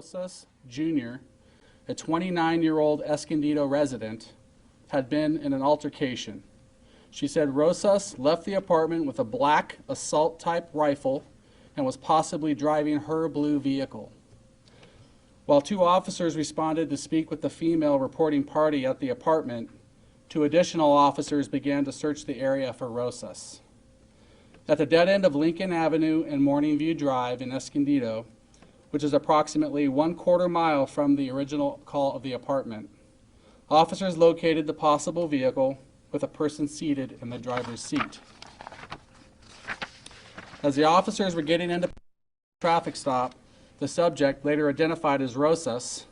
Rosas Jr., a 29-year-old Escondido resident, had been in an altercation. She said Rosas left the apartment with a black assault-type rifle and was possibly driving her blue vehicle. While 2 officers responded to speak with the female reporting party at the apartment, 2 additional officers began to search the area for Rosas. At the dead end of Lincoln Avenue and Morning View Drive in Escondido, which is approximately 1/4 mile from the original call of the apartment, officers located the possible vehicle with a person seated in the driver's seat. As the officers were getting into a traffic stop, the subject, later identified as Rosas,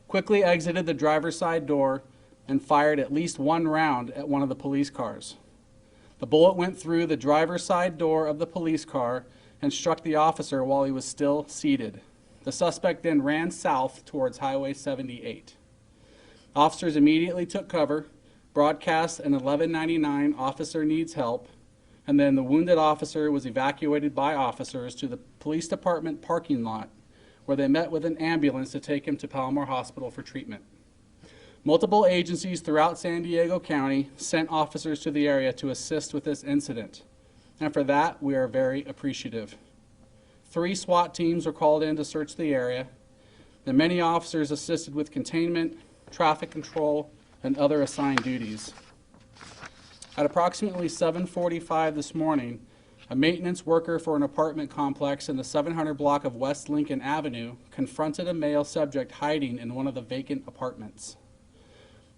quickly exited the driver's side door and fired at least 1 round at one of the police cars. The bullet went through the driver's side door of the police car and struck the officer while he was still seated. The suspect then ran south towards Highway 78. Officers immediately took cover, broadcast an 1199 officer needs help, and then the wounded officer was evacuated by officers to the police department parking lot, where they met with an ambulance to take him to Palomar Hospital for treatment. Multiple agencies throughout San Diego County sent officers to the area to assist with this incident, and for that we are very appreciative. 3 SWAT teams were called in to search the area, and many officers assisted with containment, traffic control, and other assigned duties. At approximately 7:45 this morning, a maintenance worker for an apartment complex in the 700 block of West Lincoln Avenue confronted a male subject hiding in one of the vacant apartments.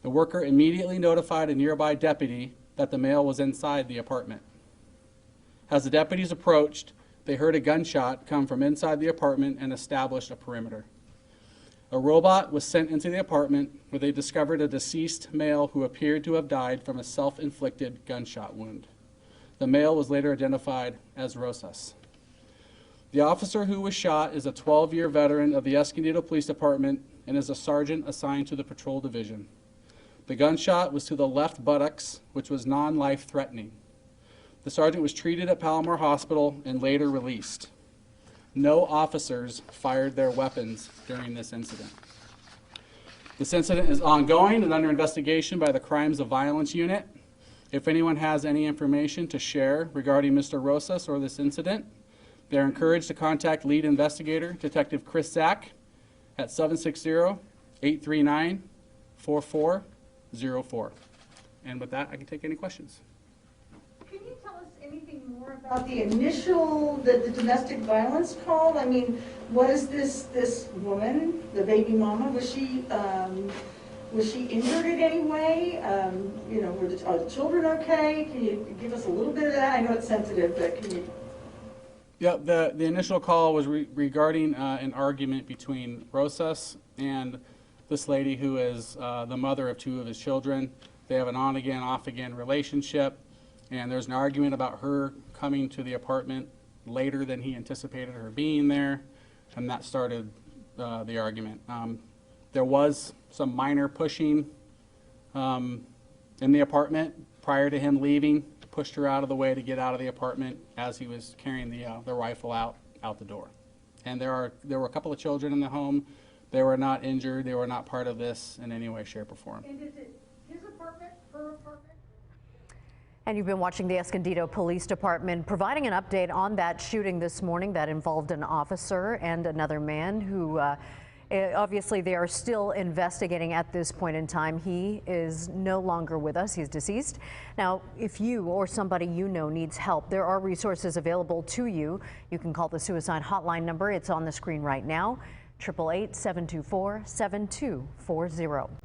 The worker immediately notified a nearby deputy that the male was inside the apartment. As the deputies approached, they heard a gunshot come from inside the apartment and established a perimeter. A robot was sent into the apartment where they discovered a deceased male who appeared to have died from a self-inflicted gunshot wound. The male was later identified as Rosas. The officer who was shot is a 12-year veteran of the Escondido Police Department and is a sergeant assigned to the patrol division. The gunshot was to the left buttocks, which was non-life threatening. The sergeant was treated at Palomar Hospital and later released. No officers fired their weapons during this incident. This incident is ongoing and under investigation by the Crimes of Violence Unit. If anyone has any information to share regarding Mr. Rosas or this incident, they are encouraged to contact lead investigator, Detective Chris Zack, at 760-839-4404. And with that, I can take any questions. Can you tell us anything more about the initial, the domestic violence call? I mean, was this woman, the baby mama, was she injured in any way? You know, are the children okay? Can you give us a little bit of that? I know it's sensitive, but can you? Yeah, the initial call was regarding an argument between Rosas and this lady who is the mother of 2 of his children. They have an on-again, off-again relationship, and there's an argument about her coming to the apartment later than he anticipated her being there, and that started the argument. There was some minor pushing in the apartment prior to him leaving, pushed her out of the way to get out of the apartment as he was carrying the rifle out the door. And there were a couple of children in the home. They were not injured. They were not part of this in any way, shape, or form. And is it his apartment, her apartment? And you've been watching the Escondido Police Department providing an update on that shooting this morning that involved an officer and another man who obviously they are still investigating at this point in time. He is no longer with us. He's deceased. Now, if you or somebody you know needs help, there are resources available to you. You can call the suicide hotline number. It's on the screen right now, 888-724-7240.